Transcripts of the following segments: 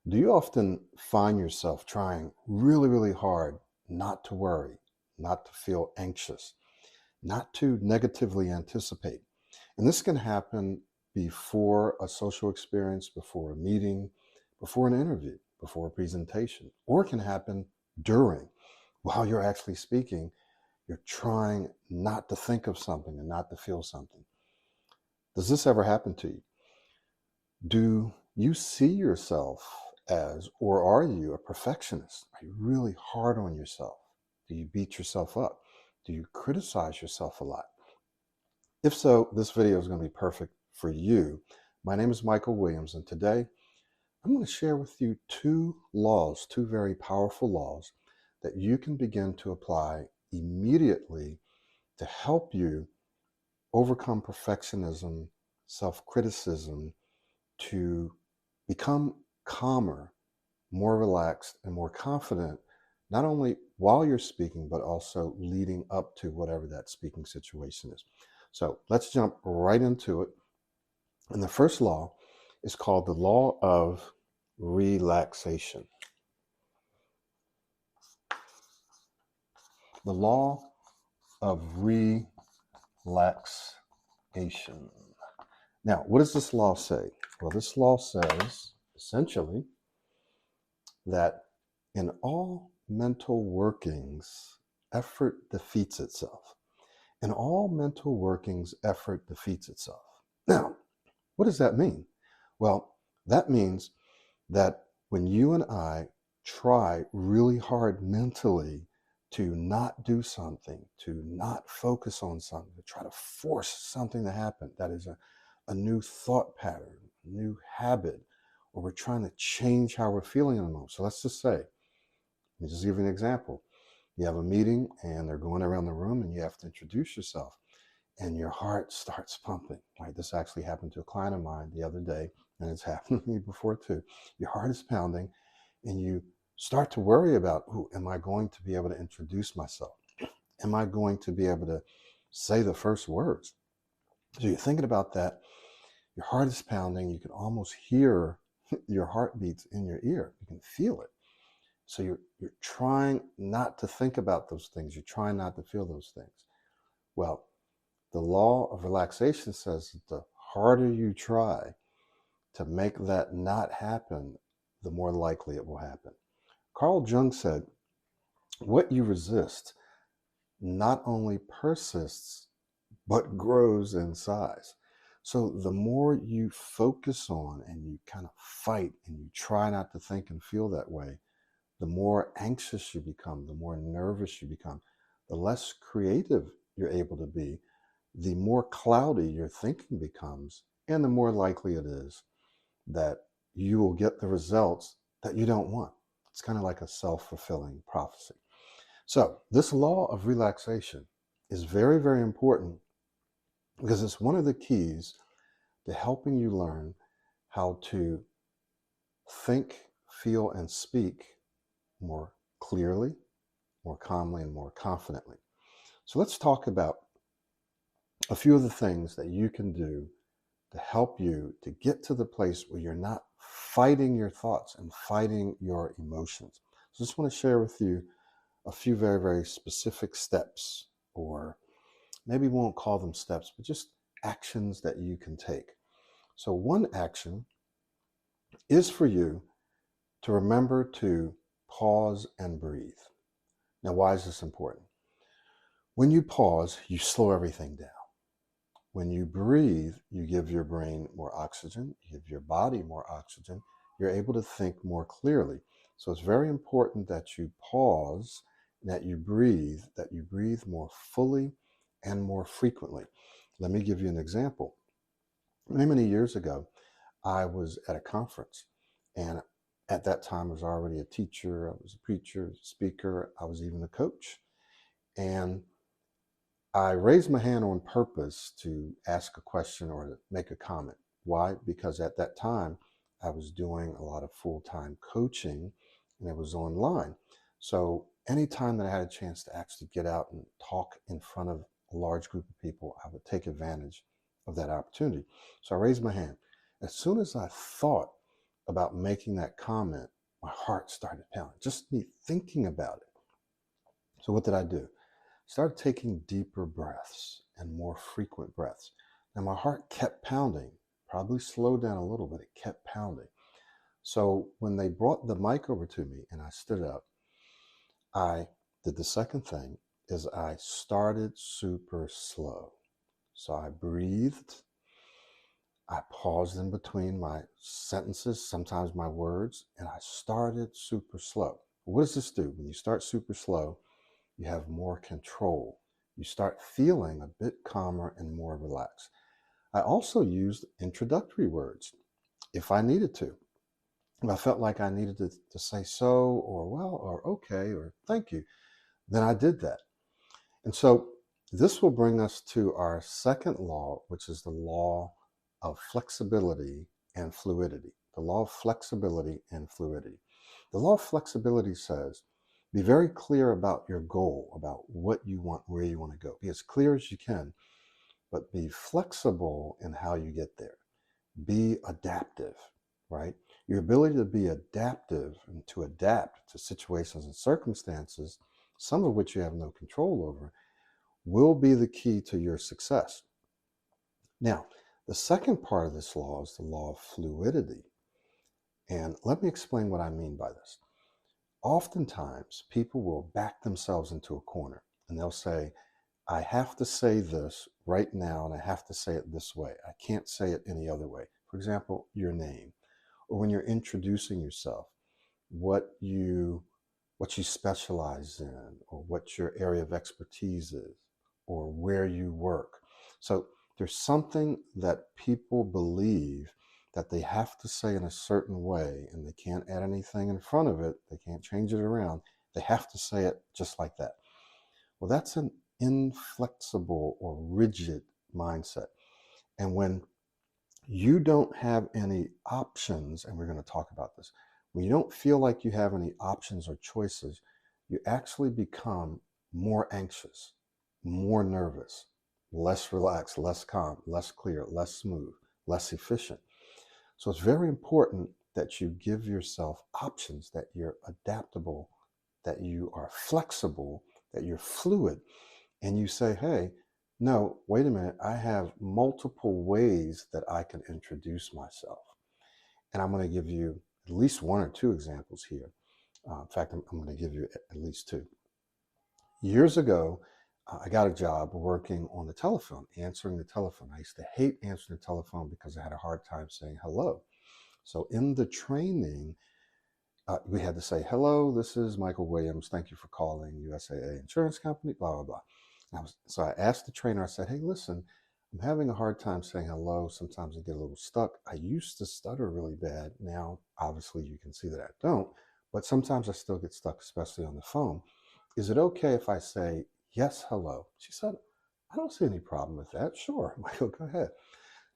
Do you often find yourself trying really, really hard not to worry, not to feel anxious, not to negatively anticipate? And this can happen before a social experience, before a meeting, before an interview, before a presentation, or it can happen during, while you're actually speaking. You're trying not to think of something and not to feel something. Does this ever happen to you? Do you see yourself as, or are you a perfectionist? Are you really hard on yourself? Do you beat yourself up? Do you criticize yourself a lot? If so, this video is going to be perfect for you. My name is Michael Williams, and today I'm going to share with you two laws, two very powerful laws that you can begin to apply immediately to help you overcome perfectionism, self-criticism, to become calmer, more relaxed, and more confident, not only while you're speaking, but also leading up to whatever that speaking situation is. So let's jump right into it. And the first law is called the law of relaxation. The law of relaxation. Now, what does this law say? Well, this law says essentially that in all mental workings, effort defeats itself. In all mental workings, effort defeats itself. Now, what does that mean? Well, that means that when you and I try really hard mentally to not do something, to not focus on something, to try to force something to happen, that is a new thought pattern, a new habit, or we're trying to change how we're feeling in the moment. So let's just say, let me just give you an example. You have a meeting and they're going around the room and you have to introduce yourself and your heart starts pumping. Right? This actually happened to a client of mine the other day, and it's happened to me before too. Your heart is pounding and you start to worry about, oh, am I going to be able to introduce myself? Am I going to be able to say the first words? So you're thinking about that. Your heart is pounding. You can almost hear your heartbeats in your ear. You can feel it. So you're trying not to think about those things. You're trying not to feel those things. Well, the law of relaxation says that the harder you try to make that not happen, the more likely it will happen. Carl Jung said, what you resist not only persists, but grows in size. So the more you focus on and you kind of fight and you try not to think and feel that way, the more anxious you become, the more nervous you become, the less creative you're able to be, the more cloudy your thinking becomes, and the more likely it is that you will get the results that you don't want. It's kind of like a self-fulfilling prophecy. So this law of relaxation is very, very important because it's one of the keys to helping you learn how to think, feel, and speak more clearly, more calmly, and more confidently. So let's talk about a few of the things that you can do to help you to get to the place where you're not fighting your thoughts and fighting your emotions. So I just want to share with you a few very, very specific steps, or maybe we won't call them steps, but just actions that you can take. So one action is for you to remember to pause and breathe. Now, why is this important? When you pause, you slow everything down. When you breathe, you give your brain more oxygen, you give your body more oxygen, you're able to think more clearly. So it's very important that you pause, that you breathe more fully and more frequently. Let me give you an example. Many, many years ago, I was at a conference, and at that time I was already a teacher, I was a preacher, speaker, I was even a coach. And I raised my hand on purpose to ask a question or to make a comment. Why? Because at that time, I was doing a lot of full-time coaching and it was online. So anytime that I had a chance to actually get out and talk in front of a large group of people, I would take advantage of that opportunity. So I raised my hand. As soon as I thought about making that comment, my heart started pounding, just me thinking about it. So what did I do? Started taking deeper breaths and more frequent breaths. And my heart kept pounding, probably slowed down a little, but it kept pounding. So when they brought the mic over to me and I stood up, I did the second thing is I started super slow. So I breathed. I paused in between my sentences, sometimes my words, and I started super slow. What does this do? When you start super slow, you have more control. You start feeling a bit calmer and more relaxed. I also used introductory words if I needed to. If I felt like I needed to say so, or well, or okay, or thank you, then I did that. And so this will bring us to our second law, which is the law of flexibility and fluidity. The law of flexibility and fluidity. The law of flexibility says, be very clear about your goal, about what you want, where you want to go. Be as clear as you can, but be flexible in how you get there. Be adaptive, right? Your ability to be adaptive and to adapt to situations and circumstances, some of which you have no control over, will be the key to your success. Now, the second part of this law is the law of fluidity. And let me explain what I mean by this. Oftentimes, people will back themselves into a corner and they'll say, I have to say this right now and I have to say it this way. I can't say it any other way. For example, your name, or when you're introducing yourself, what you specialize in, or what your area of expertise is, or where you work. So there's something that people believe that they have to say in a certain way, and they can't add anything in front of it. They can't change it around. They have to say it just like that. Well, that's an inflexible or rigid mindset. And when you don't have any options, and we're going to talk about this, when you don't feel like you have any options or choices, you actually become more anxious, more nervous, less relaxed, less calm, less clear, less smooth, less efficient. So it's very important that you give yourself options, that you're adaptable, that you are flexible, that you're fluid, and you say, hey, no, wait a minute, I have multiple ways that I can introduce myself. And I'm going to give you at least one or two examples here. In fact, I'm going to give you at least two. Years ago, I got a job working on the telephone, answering the telephone. I used to hate answering the telephone because I had a hard time saying hello. So in the training, we had to say, hello, this is Michael Williams. Thank you for calling USAA Insurance Company, blah, blah, blah. So I asked the trainer, I said, hey, listen, I'm having a hard time saying hello. Sometimes I get a little stuck. I used to stutter really bad. Now, obviously, you can see that I don't, but sometimes I still get stuck, especially on the phone. Is it okay if I say, yes, hello? She said, I don't see any problem with that. Sure, Michael, go ahead.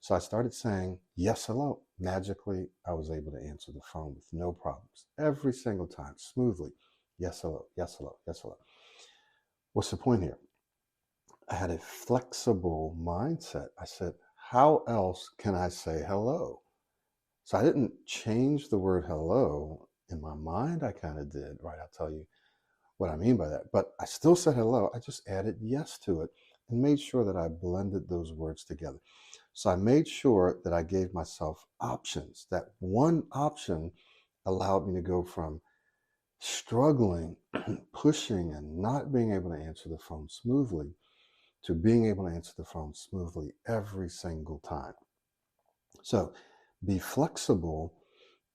So I started saying, yes, hello. Magically, I was able to answer the phone with no problems every single time, smoothly. Yes, hello, yes, hello, yes, hello. What's the point here? I had a flexible mindset. I said, how else can I say hello? So I didn't change the word hello. In my mind, I kind of did, right? I'll tell you what I mean by that. But I still said hello. I just added yes to it and made sure that I blended those words together. So I made sure that I gave myself options. That one option allowed me to go from struggling, pushing, and not being able to answer the phone smoothly to being able to answer the phone smoothly every single time. So be flexible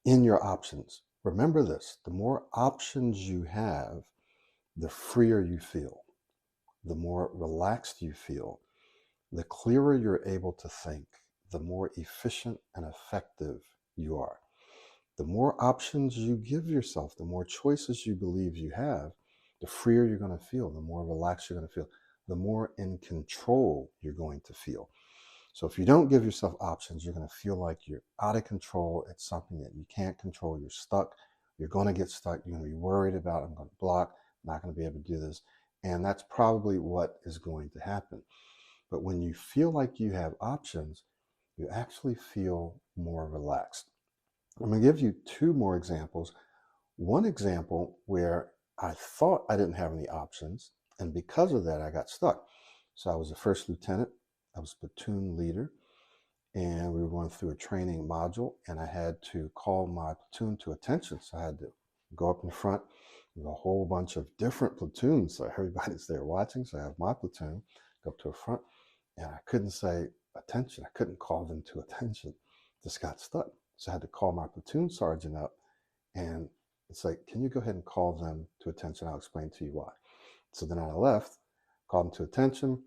in your options. Remember this, the more options you have, the freer you feel, the more relaxed you feel, the clearer you're able to think, the more efficient and effective you are. The more options you give yourself, the more choices you believe you have, the freer you're going to feel, the more relaxed you're going to feel, the more in control you're going to feel. So if you don't give yourself options, you're going to feel like you're out of control. It's something that you can't control. You're stuck. You're going to get stuck. You're going to be worried about, I'm going to block, I'm not going to be able to do this. And that's probably what is going to happen. But when you feel like you have options, you actually feel more relaxed. I'm going to give you two more examples. One example where I thought I didn't have any options, and because of that, I got stuck. So I was a first lieutenant, I was platoon leader, and we were going through a training module, and I had to call my platoon to attention. So I had to go up in front with a whole bunch of different platoons. So everybody's there watching. So I have my platoon go up to the front, and I couldn't say attention. I couldn't call them to attention. Just got stuck. So I had to call my platoon sergeant up, and it's like, can you go ahead and call them to attention? I'll explain to you why. So then I left, called them to attention.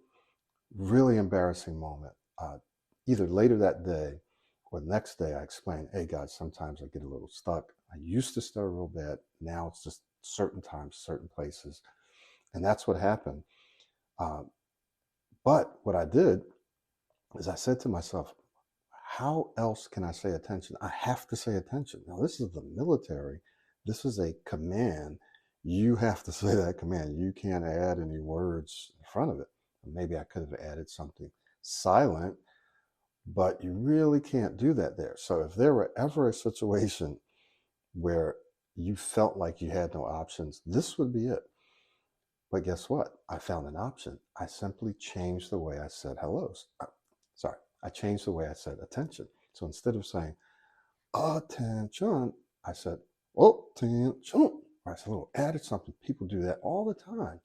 Really embarrassing moment. Either later that day or the next day, I explained, hey guys, sometimes I get a little stuck. I used to stutter real bad. Now it's just certain times, certain places. And that's what happened. But what I did is I said to myself, how else can I say attention? I have to say attention. Now, this is the military. This is a command. You have to say that command. You can't add any words in front of it. Maybe I could have added something silent, but you really can't do that there. So if there were ever a situation where you felt like you had no options, this would be it. But guess what? I found an option. I simply changed the way I said hellos. Sorry, I changed the way I said attention. So instead of saying attention, I said attention. I said a little added something. People do that all the time.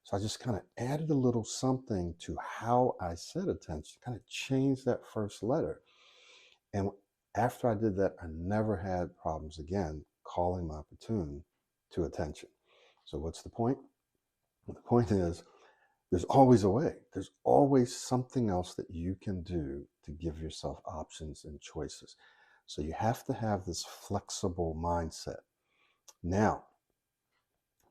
So I just kind of added a little something to how I said attention, kind of changed that first letter. And after I did that, I never had problems again calling my platoon to attention. So what's the point? The point is, there's always a way. There's always something else that you can do to give yourself options and choices. So you have to have this flexible mindset. Now,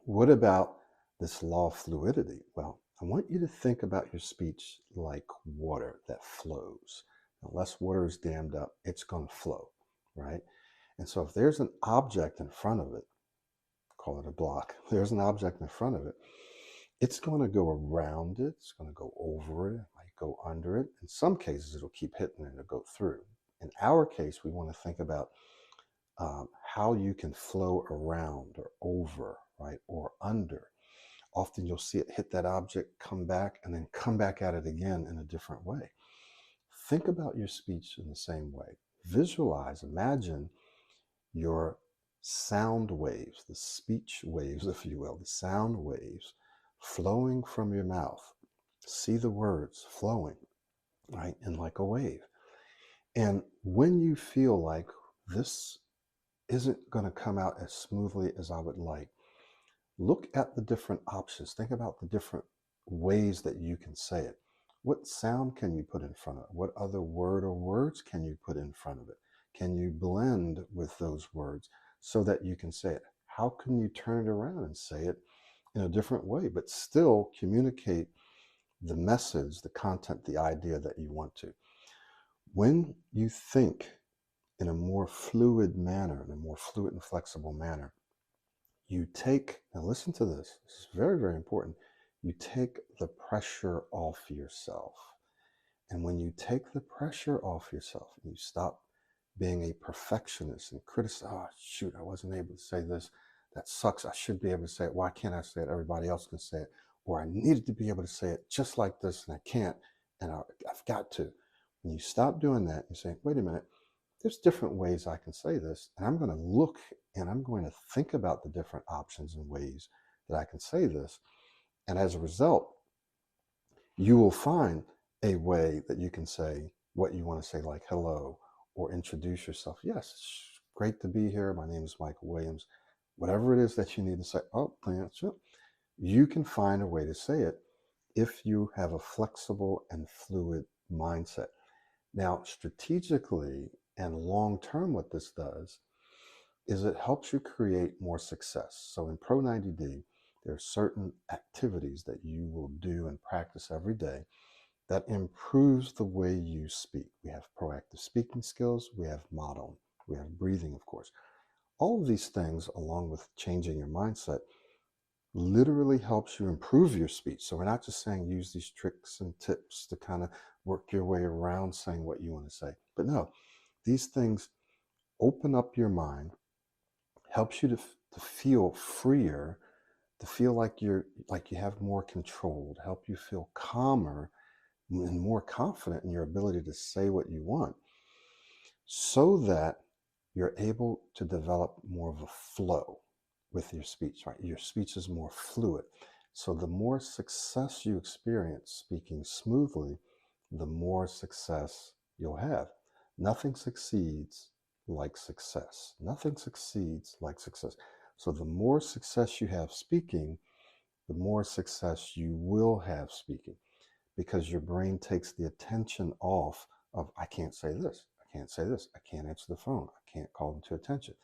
what about this law of fluidity? Well, I want you to think about your speech like water that flows. Unless water is dammed up, it's going to flow, right? And so if there's an object in front of it, call it a block, there's an object in front of it, it's going to go around it, it's going to go over it, it might go under it. In some cases, it'll keep hitting it, it'll go through. In our case, we want to think about how you can flow around or over, right, or under. Often you'll see it hit that object, come back, and then come back at it again in a different way. Think about your speech in the same way. Visualize, imagine your sound waves, the speech waves, if you will, the sound waves flowing from your mouth. See the words flowing, right, and like a wave. And when you feel like this isn't going to come out as smoothly as I would like, look at the different options. Think about the different ways that you can say it. What sound can you put in front of it? What other word or words can you put in front of it? Can you blend with those words so that you can say it? How can you turn it around and say it in a different way, but still communicate the message, the content, the idea that you want to? When you think in a more fluid manner, in a more fluid and flexible manner, you take, now listen to this, this is very, very important. You take the pressure off yourself. And when you take the pressure off yourself, and you stop being a perfectionist and criticize, oh, shoot, I wasn't able to say this. That sucks. I should be able to say it. Why can't I say it? Everybody else can say it. Or I needed to be able to say it just like this, and I can't, and I've got to. When you stop doing that, you say, wait a minute, there's different ways I can say this, and I'm going to look and I'm going to think about the different options and ways that I can say this. And as a result, you will find a way that you can say what you want to say, like hello, or introduce yourself. Yes, it's great to be here. My name is Michael Williams. Whatever it is that you need to say, oh, you can find a way to say it if you have a flexible and fluid mindset. Now, strategically and long term, what this does is it helps you create more success. So in Pro 90D, there are certain activities that you will do and practice every day that improves the way you speak. We have proactive speaking skills, we have modeling, we have breathing, of course. All of these things, along with changing your mindset, literally helps you improve your speech. So we're not just saying use these tricks and tips to kind of work your way around saying what you want to say. But no, these things open up your mind, helps you to feel freer, to feel like you have more control, to help you feel calmer and more confident in your ability to say what you want, so that you're able to develop more of a flow with your speech, right? Your speech is more fluid. So the more success you experience speaking smoothly, the more success you'll have. Nothing succeeds like success. Nothing succeeds like success. So the more success you have speaking, the more success you will have speaking, because your brain takes the attention off of, I can't say this, I can't say this, I can't answer the phone, I can't call them to attention,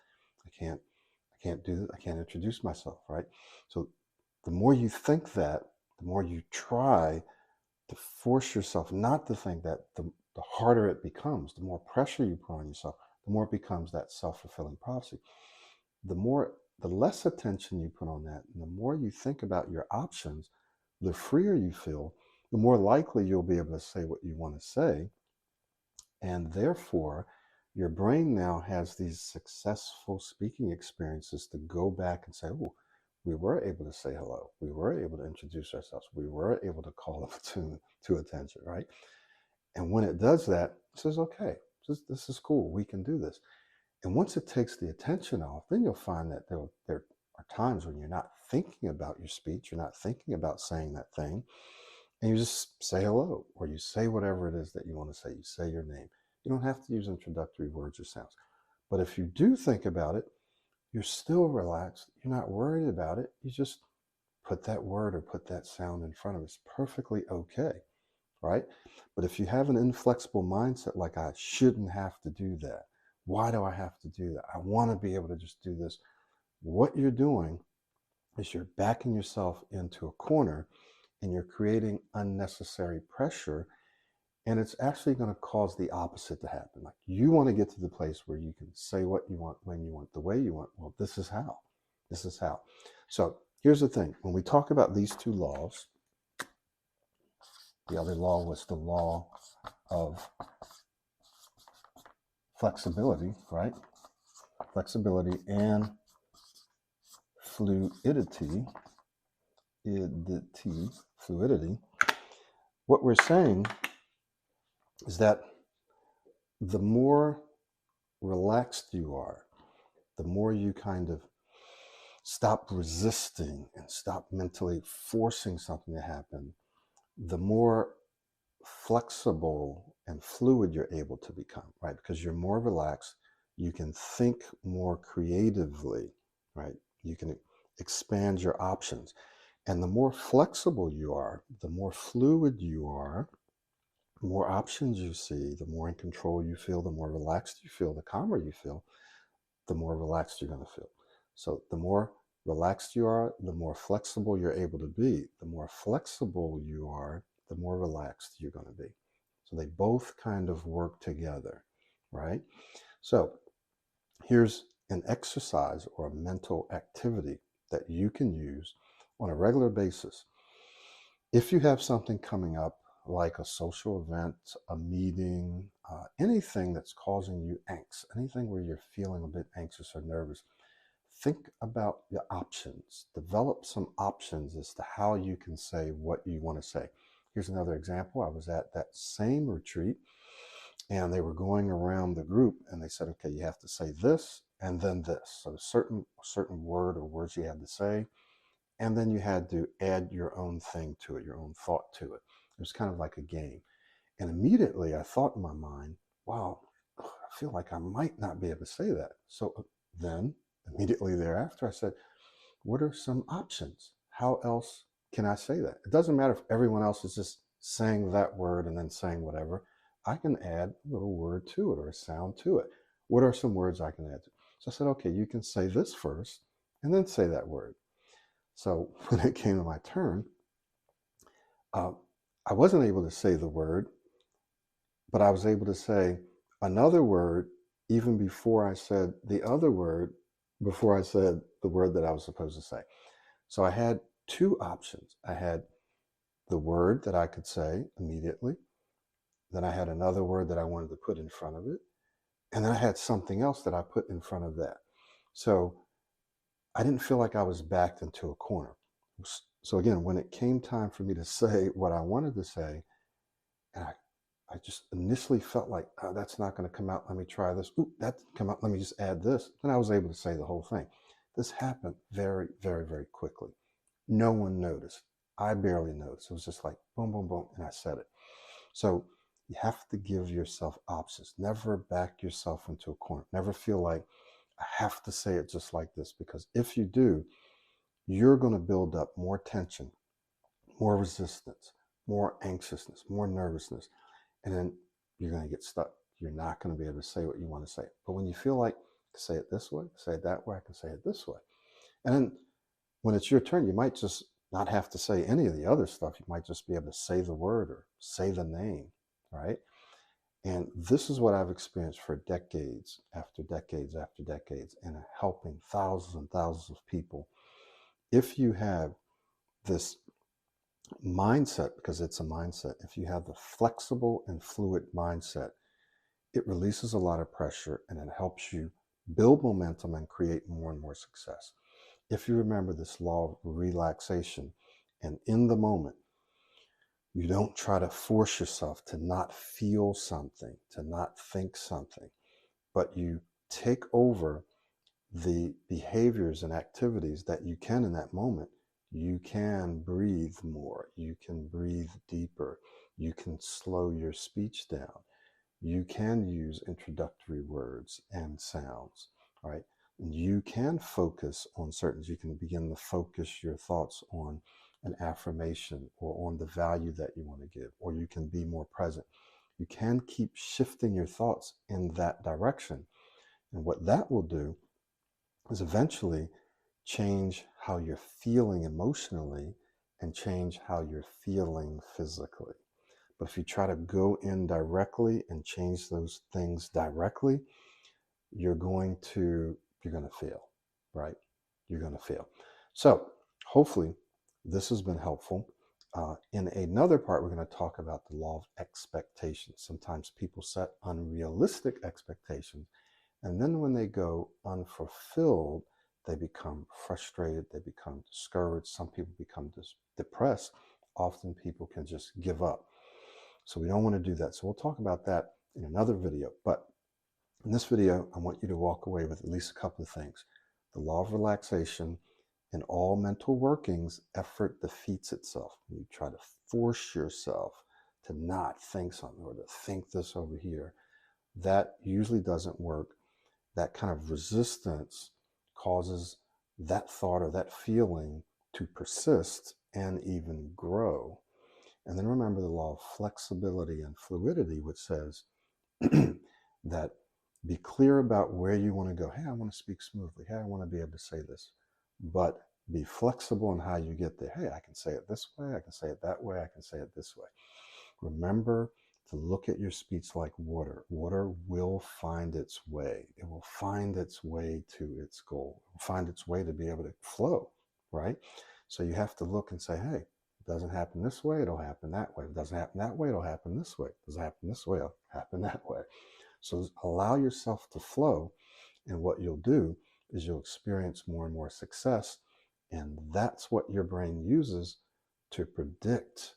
I can't do this, I can't introduce myself, right? So the more you think that, the more you try to force yourself not to think that, the harder it becomes. The more pressure you put on yourself, the more it becomes that self-fulfilling prophecy. The less attention you put on that, and the more you think about your options, the freer you feel, the more likely you'll be able to say what you want to say. And therefore, your brain now has these successful speaking experiences to go back and say, oh, we were able to say hello. We were able to introduce ourselves. We were able to call the platoon to attention, right? And when it does that, it says, okay, this is cool. We can do this. And once it takes the attention off, then you'll find that there are times when you're not thinking about your speech, you're not thinking about saying that thing, and you just say hello, or you say whatever it is that you want to say. You say your name. You don't have to use introductory words or sounds. But if you do think about it, you're still relaxed. You're not worried about it. You just put that word or put that sound in front of it. It's perfectly okay, right? But if you have an inflexible mindset, like I shouldn't have to do that, why do I have to do that? I want to be able to just do this. What you're doing is you're backing yourself into a corner, and you're creating unnecessary pressure, and it's actually going to cause the opposite to happen. Like, you want to get to the place where you can say what you want, when you want, the way you want. Well, this is how. This is how. So here's the thing. When we talk about these two laws, the other law was the law of flexibility, right? Flexibility and fluidity. Fluidity. What we're saying is that the more relaxed you are, the more you kind of stop resisting and stop mentally forcing something to happen, the more flexible and fluid you're able to become, right? Because you're more relaxed, you can think more creatively, right? You can expand your options. And the more flexible you are, the more fluid you are, the more options you see, the more in control you feel, the more relaxed you feel, the calmer you feel, the more relaxed you're going to feel. So the more relaxed you are, the more flexible you're able to be. The more flexible you are, the more relaxed you're going to be. So they both kind of work together, right? So here's an exercise or a mental activity that you can use on a regular basis. If you have something coming up, like a social event, a meeting, anything that's causing you angst, anything where you're feeling a bit anxious or nervous, think about your options. Develop some options as to how you can say what you want to say. Here's another example. I was at that same retreat, and they were going around the group, and they said, okay, you have to say this and then this. So a certain word or words you had to say, and then you had to add your own thing to it, your own thought to it. It was kind of like a game. And immediately I thought in my mind, wow, I feel like I might not be able to say that. So then immediately thereafter, I said, what are some options? How else can I say that? It doesn't matter if everyone else is just saying that word and then saying whatever. I can add a little word to it or a sound to it. What are some words I can add to it? So I said, okay, you can say this first and then say that word. So when it came to my turn, I wasn't able to say the word, but I was able to say another word even before I said the other word, before I said the word that I was supposed to say. So I had two options. I had the word that I could say immediately. Then I had another word that I wanted to put in front of it. And then I had something else that I put in front of that. So I didn't feel like I was backed into a corner. So again, when it came time for me to say what I wanted to say, and I just initially felt like, oh, that's not going to come out. Let me try this. Ooh, that didn't come out. Let me just add this. Then I was able to say the whole thing. This happened very, very, very quickly. No one noticed. I barely noticed. It was just like boom, boom, boom, and I said it. So you have to give yourself options. Never back yourself into a corner. Never feel like I have to say it just like this, because if you do, you're going to build up more tension, more resistance, more anxiousness, more nervousness, and then you're going to get stuck. You're not going to be able to say what you want to say. But when you feel like, say it this way, say it that way, I can say it this way. And then when it's your turn, you might just not have to say any of the other stuff. You might just be able to say the word or say the name, right? And this is what I've experienced for decades after decades after decades, and helping thousands and thousands of people. If you have this mindset, because it's a mindset, if you have the flexible and fluid mindset, it releases a lot of pressure and it helps you build momentum and create more and more success. If you remember this law of relaxation, and in the moment, you don't try to force yourself to not feel something, to not think something, but you take over the behaviors and activities that you can in that moment. You can breathe more, you can breathe deeper, you can slow your speech down, you can use introductory words and sounds, right? And you can focus on certain, you can begin to focus your thoughts on an affirmation or on the value that you want to give, or you can be more present. You can keep shifting your thoughts in that direction. And what that will do is eventually change how you're feeling emotionally and change how you're feeling physically. But if you try to go in directly and change those things directly, you're going to fail, right? You're going to fail. So hopefully this has been helpful. In another part, we're going to talk about the law of expectations. Sometimes people set unrealistic expectations, and then when they go unfulfilled, they become frustrated, they become discouraged, some people become depressed. Often people can just give up. So we don't want to do that. So we'll talk about that in another video. But in this video, I want you to walk away with at least a couple of things. The law of relaxation: in all mental workings, effort defeats itself. You try to force yourself to not think something or to think this over here. That usually doesn't work. That kind of resistance causes that thought or that feeling to persist and even grow. And then remember the law of flexibility and fluidity, which says that be clear about where you want to go. Hey, I want to speak smoothly. Hey, I want to be able to say this. But be flexible in how you get there. Hey, I can say it this way. I can say it that way. I can say it this way. Remember to look at your speech like water. Water will find its way. It will find its way to its goal. It will find its way to be able to flow, right? So you have to look and say, hey, it doesn't happen this way, it'll happen that way. If it doesn't happen that way, it'll happen this way. If it doesn't happen this way, it'll happen that way. So allow yourself to flow, and what you'll do is you'll experience more and more success, and that's what your brain uses to predict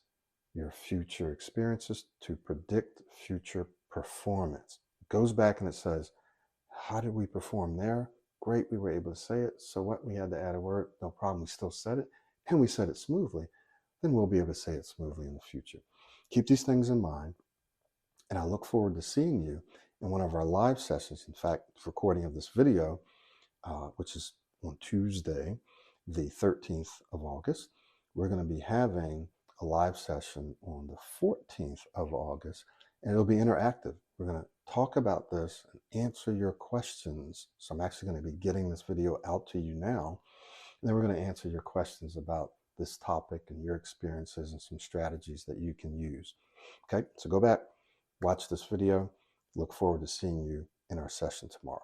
your future experiences, to predict future performance. It goes back and it says, how did we perform there? Great, we were able to say it. So what? We had to add a word, no problem, we still said it, and we said it smoothly. Then we'll be able to say it smoothly in the future. Keep these things in mind, and I look forward to seeing you in one of our live sessions. In fact, recording of this video, which is on Tuesday, the 13th of August. We're going to be having a live session on the 14th of August, and it'll be interactive. We're going to talk about this and answer your questions. So I'm actually going to be getting this video out to you now, and then we're going to answer your questions about this topic and your experiences and some strategies that you can use. Okay, so go back, watch this video. Look forward to seeing you in our session tomorrow.